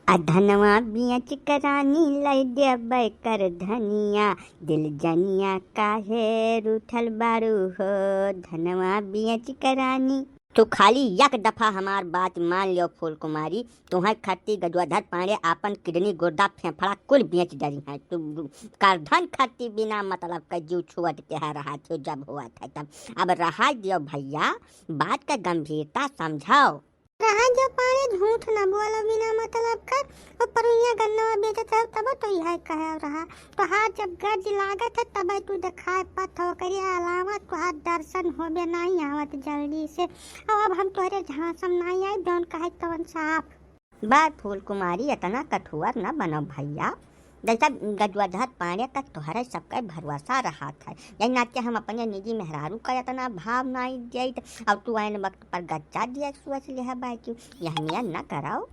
अधनवा बियाच करानी लई देबै कर धनिया दिल जनिया काहे रूठल बारू हो धनवा बियाच करानी। तो खाली एक दफा हमार बात मान लियो फूल कुमारी, तुम्हें खट्टी गजवाधर पाड़े आपन किडनी गुर्दा फेफड़ा कुल बेच डरी है। तुम करधन खट्टी बिना मतलब का जू छुअट के है रहा थे जब हुआ था तब। अब रहा दियो भैया, बात का गंभीरता समझाओ। रहा जो पानी झूठ न बोलो बिना मतलब कर और परुइया गन्ना बेचत है तब तो यह कह रहा तो हाथ जब गज लागत है तब तू दिखाए पत हो करी अलामत तो हाथ दर्शन होबे नहीं आवत जल्दी से। अब हम तोरे झांसम नहीं आई जौन कहे तवन साफ बात फूल कुमारी इतना कठोर न बनो भैया। जैसा गजवाधर पाड़े का तोहरा सबका भरोसा रहा था, यही नाते हम अपने निजी मेहरारू का इतना भाव नहीं दिए अब तू आयन वक्त पर गच्चा दिया सोच लिया बाकी यह निया न कराओ।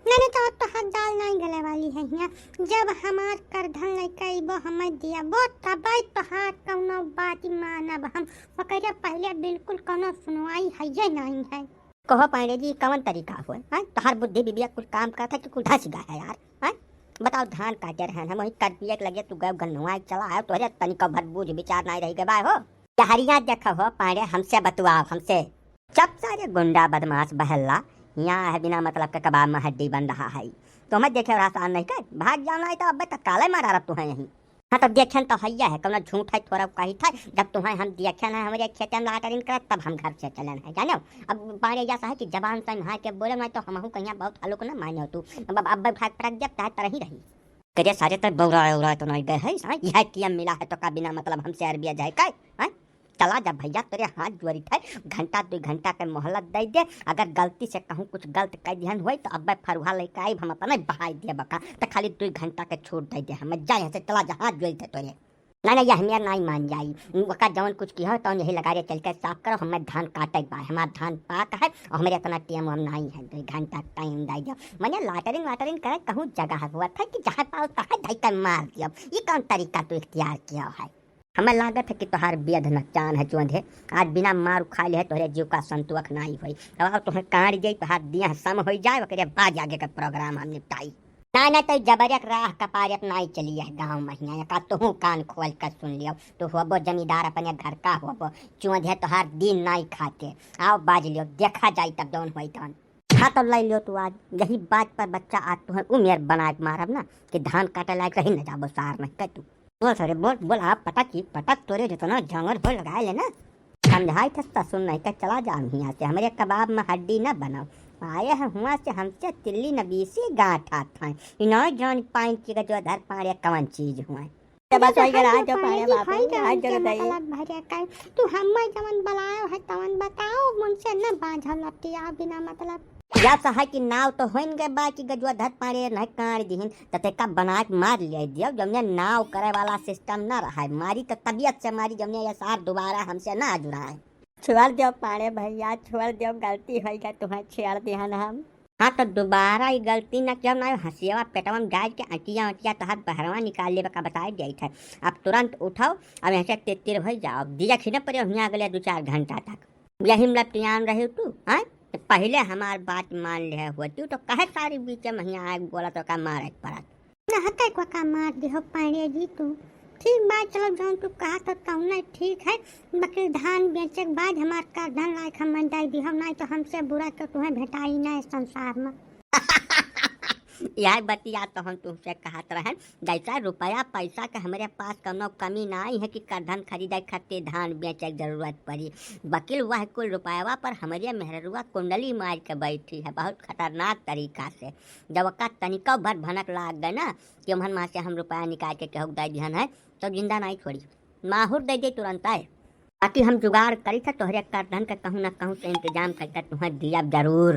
नहीं तो हाथ दाल नहीं गले वाली है यहाँ जब हमार कर धन लेके वो हमें दिया वो तब तो हाथ कौनो बात मानब हम वकरे पहले बिल्कुल कौनो सुनवाई है ये नहीं है। कहो पांडे जी कौन तरीका हो तोहर बुद्धि बिबिया कुछ काम करता कि कुछ धस गया है यार है? बताओ धान काटे रहे हम वही कर पिए लगे तू गए गन्नुआ चला आयो तोरे तनिक भर बूझ विचार नहीं रही गए हो हरिया देखो हो पांडे हमसे बतवाओ हमसे। सब सारे गुंडा बदमाश बहल्ला यहाँ है बिना मतलब के कबाब में हड्डी बन रहा है तो मैं देखे आसान नहीं कर भाग जाना है तो अब तक काले मारा रहा तू है यहीं। हाँ तो देखन तो हैया है कौन झूठ है थोड़ा कही था जब तुम्हें हम देखन है हमारे खेत में लाटरिन कर तब हम घर से चलन है जानो। अब पानी ऐसा है कि जबान से नहा के बोले मैं तो हम कहीं बहुत हल्को ना मानो तू अब भाग पड़क जब तरह तरह ही रही करे सारे तक बौरा तो नहीं गए है यह किया मिला है तो का बिना मतलब हमसे अरबिया जाए का है चला जा भैया तेरे हाथ जोड़ी था घंटा 2 घंटा के मोहलत दे दे अगर गलती से कहूँ कुछ गलत कर दिहन हुई तो अब फरुहा लेके आई हम अपना बहाई दिए बका तो खाली 2 घंटा के छूट दे दे हम जाए से चला जा हाथ जोड़ी थे तोरे ना यह मेरा नहीं मान जाई वका जवन कुछ किया तो यही लगा रहे चल के साफ करो हमें धान काटे बा हमारा धान पाक है और हमारे इतना टाइम हम नहीं है 2 घंटा टाइम दे दो मैंने लाटरिन करे कहूँ जगह हुआ था कि जहाँ पाओ तहाँ धक्का मार दिया ये कौन तरीका तो इख्तियार किया है। हमें लागत है कि तोहार बेद न चान है चौंधे आज बिना मार खा ले तोहरे जीव का संतुक नहीं हुई अब तुम्हें काट जाई तोहार दिया सम हो जाए ओकरे बाद आगे का प्रोग्राम हम निपटाई ना तो जबरक राह कपारत नहीं चली है गाँव महिया का तुहू कान खोल कर सुन लियो तो हो जमींदार अपने घर का हो चौंधे तोहार दिन नहीं खाते आओ बाज लियो देखा जाए तब जौन हुई तौन हाँ तो लै लियो तू आज यही बात पर बच्चा आज तुम्हें उमेर बना के मारब ना कि धान काटे लायक रही न जाबो सार नहीं कर तू बोल सरे बोल आप पटक तोरे जितना जंगल हो लगाए लेना समझाई था सुन नहीं कर चला जा यहाँ से हमारे कबाब में हड्डी न बनाओ आए हैं हुआ से हमसे तिल्ली नबीसी गाँठ हाथ हैं इन्हों जौन पाइन की जो धर पाड़े कवन चीज हुआ तू हम जवन बनायो है तवन बताओ मुझसे न बाझल लटिया बिना मतलब या सहाय की नाव तो होइन गए बाकी गजवा धर पाड़े नहीं काट दिहिन तते का बना के मार लिया दियो जमने नाव करे वाला सिस्टम न रहा है मारी तो तबीयत से मारी जमने ये सार दोबारा हमसे ना जुड़ा है। छोड़ दियो पाड़े भैया छोड़ दियो गलती हो गया तुम्हें छेड़ दिया ना हम। हाँ तो दोबारा ये गलती न क्यों ना हंसिया पेटवा में डाल के अटिया तो हाथ बहरवा निकाल ले का बताए दिया था अब तुरंत उठाओ अब यहाँ से तिर भई जाओ दिया खिने पड़े यहाँ अगले 2-4 घंटा तक यही मतलब तैयार रहे तू हाँ तो पहले हमार बात मान ले होती तो कहे सारी बीच महीना आग बोला तो का मारे पड़ा न को का मार दे हो पाड़े जी तू ठीक बात चलो जौन तू कहा तो कहना ठीक है बाकी धान बेचे के बाद हमार का धन लायक हम दे दी हम नहीं तो हमसे बुरा तो तुम्हें भेटाई ना संसार में। यह बतिया तो हम तुमसे कहत रहे जैसा रुपया पैसा के हमारे पास कोनो कमी नहीं है कि करधन खरीदे खातिर धान बेचे जरूरत पड़ी वकील वह कुल रुपया पर हमारे मेहरुआ कुंडली मार के बैठी है बहुत खतरनाक तरीका से जब का तनिका भर भनक लाग गए ना कि हमन माँ से हम रुपया निकाल के कहूँ दे दिहन है तो जिंदा नहीं छोड़ी माहौर दे दे तुरंत आए बाकी हम जुगाड़ करी था तोहरे करधन का कहूँ न कहूँ से इंतजाम करके तुम्हें दिया जरूर।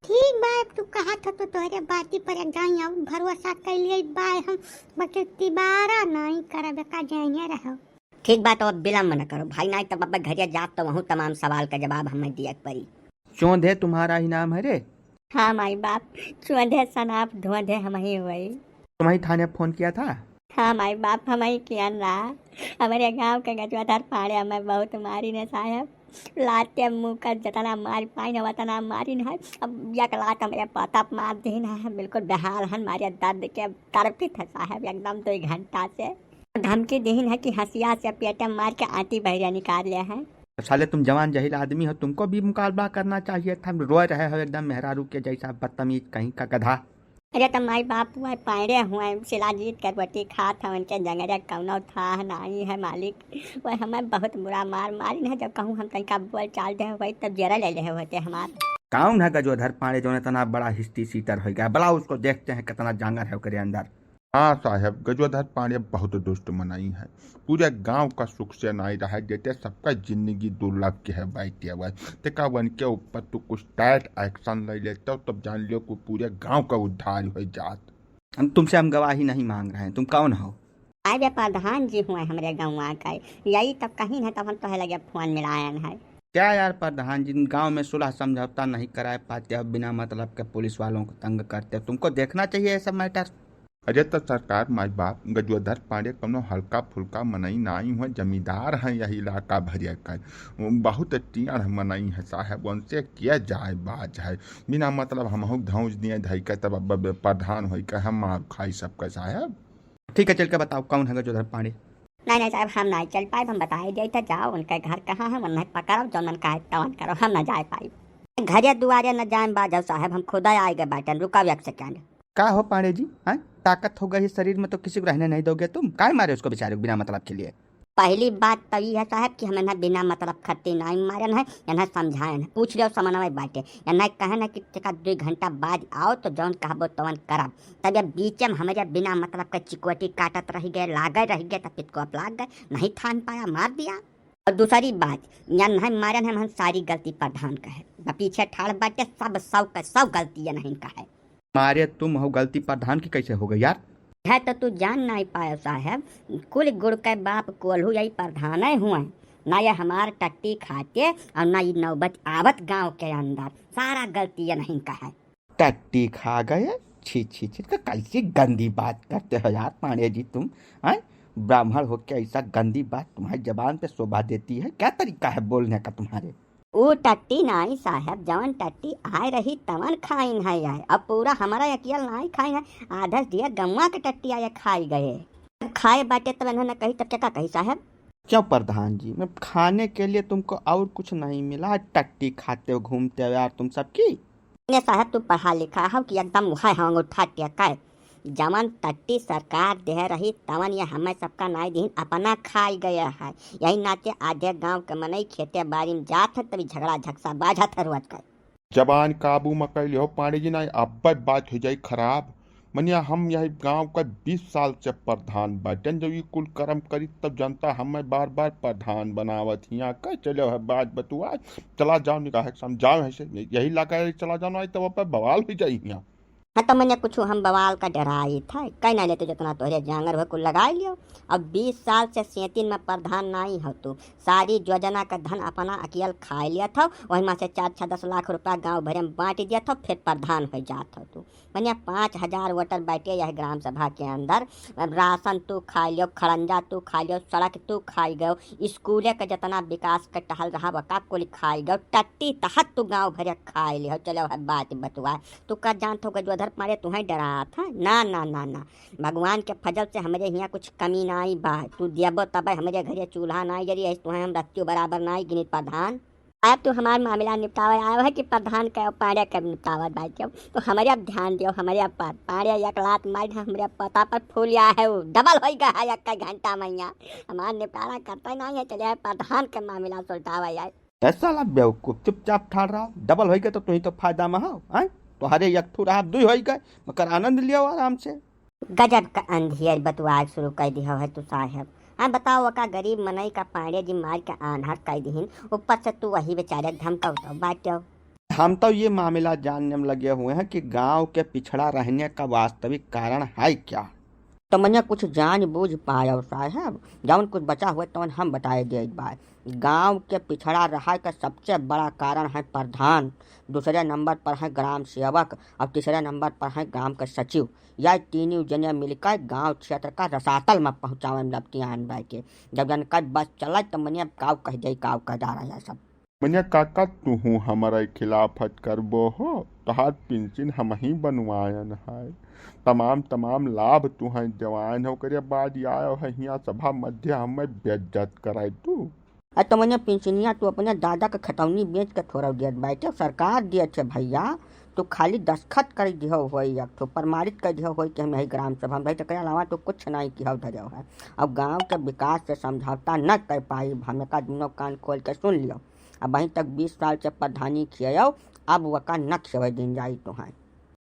ठीक बात तू कहा था तो तोहरे बाती पर गई अब भरोसा कर लिए बाय हम बाकी तिबारा नहीं करब का जाइए रहो। ठीक बात अब विलम्ब न करो भाई नहीं तब घरे जात तो वहाँ तमाम सवाल का जवाब हमें दिया पड़ी। चौंधे तुम्हारा ही नाम है रे? हाँ माई बाप चौंधे सनाप धोंधे हम ही हुई। तुम्हारी थाने फोन किया था? हाँ माई बाप हम ही किया ना हमारे गाँव के गजवाधर पाड़े हमें बहुत मारी ने साहब लाते मुँह का जतना मार पाई न वतना मारी न है। अब एक लात मेरे पता मार दिन है, बिल्कुल बेहाल हन मारे दर्द के तड़पित है साहब एकदम 2 घंटा से। धमकी दीन है कि हंसिया से पेटे मार के आटी बहरिया निकाल ले हैं। साले तुम जवान जहील आदमी हो, तुमको भी मुकाबला करना चाहिए था। रोए रहे हो एकदम मेहरारू के जैसा, बदतमीज कहीं का गधा। अरे तो माई बापू है पैरे हुए शिलाजीत कर रोटी खात है, उनके जंगरे कौनो था नहीं है मालिक। वह हमें बहुत बुरा मार मारी है। जब कहूँ हम तनिका बोल चाल दे वही तब जरा ले ले होते हमारे। कौन है गजोधर पांडे जो इतना बड़ा हिस्ट्री सीटर हो गया? बड़ा उसको देखते हैं कितना जांगर है उसके अंदर। हाँ साहब, गजोधर पांडे बहुत दुष्ट मनाई है। पूरे गांव का सुख से नहीं रहा, जैसे सबका जिंदगी दुर्लभ के है बैठे हुए। तेका वन के ऊपर तो कुछ टाइट एक्शन ले लेते हो तब जान लियो को पूरे गांव का उद्धार हो जात। तुमसे हम गवाही नहीं मांग रहे हैं, तुम कौन हो? आए प्रधान जी हुए हमारे गाँव का, यही तब कहीं है तब हम तो लगे फोन मिलायन है। क्या यार प्रधान जी, गांव में सुलह समझौता नहीं करा पाते हो, बिना मतलब के पुलिस वालों को तंग करते हो। तुमको देखना चाहिए ऐसा मैटर। अरे तो सरकार माई बाप गजोधर पांडे कौनो हल्का फुल्का मनई नहीं हुआ, जमींदार हैं यही इलाका भरिया का। बहुत टीण मनई है साहब, उनसे किया जाए बात है। बिना मतलब हम धौज दिए धई के तब प्रधान हो के हम मार खाई सबका साहब। ठीक है, चल के बताओ कौन है गजोधर पांडे? नहीं साहब, हम नहीं चल पाए, हम बताए दिए था जाओ उनका घर कहाँ है, उन्हें पकड़ो जो मन का तवन करो, हम न जा पाई। घरे दुआरे न जान बाजो साहब, हम खुदा आए गए बैठन, रुका 1 सेकंड। क्या हो पांडे जी, हैं? ताकत हो गई शरीर में तो किसी को रहने नहीं दोगे तुम? काय मारे उसको बेचारे को बिना मतलब के लिए? पहली बात तो ये है साहब कि हमें ना बिना मतलब खत्ती नहीं मारन है, या ना समझायन है, पूछ लो समन्वय बाटे, या ना कहे ना कि 2 घंटा बाद आओ तो जौन कहबो तवन करब। तब ये बीच में हमारे बिना मतलब का चिकवटी काटत रह गए, लागे रह गए, तब पित को लाग गए, नहीं थान पाया मार दिया। और दूसरी बात, या नहीं मारन है, हम सारी गलती प्रधान का है, पीछे ठाड़ बाटे सब गलती है नहीं का है। मारे तुम हो, गलती प्रधान की कैसे हो गई यार? है तो तू जान नहीं पाया साहब, कुल गुड़ के बाप कोल्हू यही प्रधान हुए, ना ये हमार टट्टी खाते और ना ये नौबत आवत गांव के अंदर, सारा गलती ये नहीं का है। टट्टी खा गए? छी छी छी, तो कैसी गंदी बात करते हो यार पांडे जी तुम, हैं? ब्राह्मण हो के ऐसा गंदी बात तुम्हारी जबान पे शोभा देती है? क्या तरीका है बोलने का तुम्हारे? वो टट्टी नहीं साहब, जवन टट्टी आए रही तवन खाइन है यार, अब पूरा हमारा अकेल नहीं खाई है, आधा दिया गम्मा के टट्टी आए खाई गए, खाए बाटे तब इन्होंने कही तब क्या कही साहब? क्यों प्रधान जी, मैं खाने के लिए तुमको और कुछ नहीं मिला? टट्टी खाते हो घूमते हो यार तुम सबकी। ये साहब तू पढ़ा लिखा हो कि एकदम उठाए हम उठा टेका, जवन टट्टी सरकार दे रही तवन ये हमें सबका नाई दिन अपना खाई गया है। यही नाते आधे गांव के मनई खेते बारी में जात है तभी झगड़ा झगसा बाझत है रोज का। जबान काबू में कर लियो पांडे जी, नहीं अब बात हो जाए खराब। मनिया हम यही गांव का 20 साल से प्रधान बटन, जब ये कुल कर्म करी तब जनता हमें बार बार प्रधान बनावत यहाँ का। चलो है बात बतुआ, चला जाओ निकाह समझाओ ऐसे, यही लगा चला जाओ नहीं तो वह बवाल हो जाए यहाँ। हाँ तो मैंने कुछ हम बवाल का डराई था, कहीं ना लेते जितना तोहरे जांगर हो कुल लगा लियो। अब 20 साल से 37 में प्रधान नहीं हो तू, सारी योजना का धन अपना अकेल खा लिया था, वही में से 4-10 लाख रुपया गांव भरे में बांट दिया था, फिर प्रधान हो जात हो तू। मैंने 5000 वोटर बैठे यह ग्राम सभा के अंदर, राशन तू खा लियो, खड़ंजा तू खा लियो, सड़क तू खाई गयो, स्कूले का जितना विकास का टहल रहा वका कुल खाई गयो, टट्टी तहत तू गाँव भरे खाई लियो। चलो है बात बतुआ, तू का जानत होगा जो मारे तुम्हें डरा था? ना ना ना ना, भगवान के फजल से हमारे यहाँ कुछ कमी नहीं बा, तू दियबो तब हमारे घरे चूल्हा नहीं जरी, तुम्हें हम रत्ती बराबर नहीं गिनित प्रधान। अब तू हमारा मामला निपटावे आयो है कि प्रधान का पाड़े कब निपटावा बैठो, तो हमारे अब ध्यान दियो, हमारे अब पाड़े 1 लात मार हमारे पता पर फूलिया है, वो डबल हो गया है 1 घंटा में यहाँ, हमारा निपटारा करता नहीं है। चले प्रधान के मामला सुलटावा यार। ऐसा ला बेवकूफ, चुपचाप ठाड़ रहा, डबल हो गए तो तुम ही तो फायदा में हो, हैं? तो हरे 1 ठू रहा 2 हो गए, मगर आनंद लियो आराम से। गजब का अंधियर बतुआ शुरू कर दिया है तू साहब। हाँ बताओ का गरीब मनई का पाड़े जी मार के आन्हर कर दीन, ऊपर से तू वही बेचारे धमकाऊ तो बाटो। हम तो ये मामला जानने में लगे हुए हैं कि गांव के पिछड़ा रहने का वास्तविक कारण है क्या। तो मैंने कुछ जान बूझ पाया साहब, जौन कुछ बचा हुआ तो हम बताए दे बात। गांव के पिछड़ा रहा का सबसे बड़ा कारण है प्रधान, दूसरे नंबर पर है ग्राम सेवक और तीसरे नंबर पर है ग्राम का सचिव। यह तीनों जने मिलकर गांव क्षेत्र का रसातल में पहुँचावे लगती हैं के। जब जनकर बस चला तो मैंने काव कह दे काव कह जा रहा है सब। मनिया काका तू हमारे खिलाफ हट करबो हो, तहार पेंशन हम ही बनवायन है, तमाम लाभ तू है जवान हो करिया बाद आयो है यहाँ सभा मध्य हमें बेइज्जत कराए तू। अरे तो मैंने पेंशनिया तू अपने दादा के खतौनी बेच के थोड़ा दियत बाटे, सरकार दिए छे भैया, तो खाली दस्खत कर दियो हो एक तो प्रमाणित कर दियो हो कि हम यही ग्राम सभा में भाई, तो अलावा तो कुछ नहीं किया धरो है। अब गांव के विकास से समझौता न कर पाई, हमें का दोनों कान खोल के सुन लियो। अब वहीं तक 20 साल से प्रधानी खियो, अब वका न खियो दिन जाई तो है।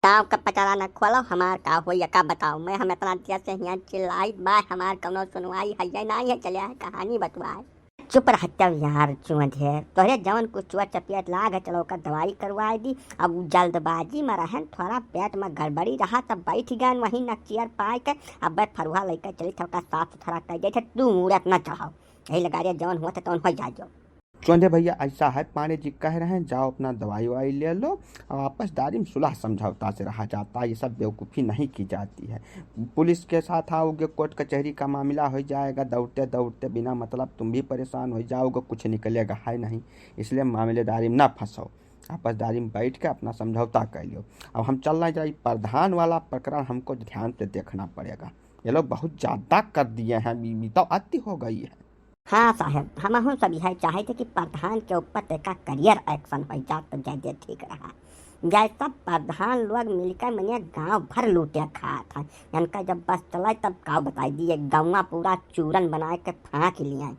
गाँव का पचारा न खोलो, हमार का हो या का बताओ, मैं हम इतना दिया से यहाँ चिल्लाई बा, हमार कौनो सुनवाई है नहीं है, चले है कहानी बतवाए। चुप रह यार चुंधे, तोहरे जवन कुछ चुआ चपियत लाग है, चलो का दवाई करवाए दी। अब उ जल्दबाजी में रहन, थोड़ा पेट में गड़बड़ी रहा तब बैठ गए वहीं नक्चियर पाए के, अब बै फरुहा लेकर चली थोड़ा साफ सुथरा कर दे, तू मूरत न चढ़ाओ, यही लगा रहे जवन हुआ तो हो जा जो। चौंधे भैया ऐसा है, पांडे जी कह रहे हैं जाओ अपना दवाई वाई ले लो, और आपसदारी में सुलह समझौता से रहा जाता है, ये सब बेवकूफ़ी नहीं की जाती है। पुलिस के साथ आओगे कोर्ट कचहरी का मामला हो जाएगा, दौड़ते दौड़ते बिना मतलब तुम भी परेशान हो जाओगे, कुछ निकलेगा है नहीं, इसलिए मामलेदारी में ना फंसो, आपसदारी में बैठ के अपना समझौता कर लो। अब हम चलना चाहिए, प्रधान वाला प्रकरण हमको ध्यान से देखना पड़ेगा, ये लोग बहुत ज़्यादा कर दिए हैं, तो अति हो गई है। हाँ साहब, हम सब यह चाहे थे कि प्रधान के ऊपर तेका करियर एक्शन हो जात तो ज्यादा ठीक रहा। जैसा प्रधान लोग मिलकर मैंने गांव भर लूटे खा था, इनका जब बस चला तब का बताई दिए, गाँव पूरा चूरन बना के फाँक लिया।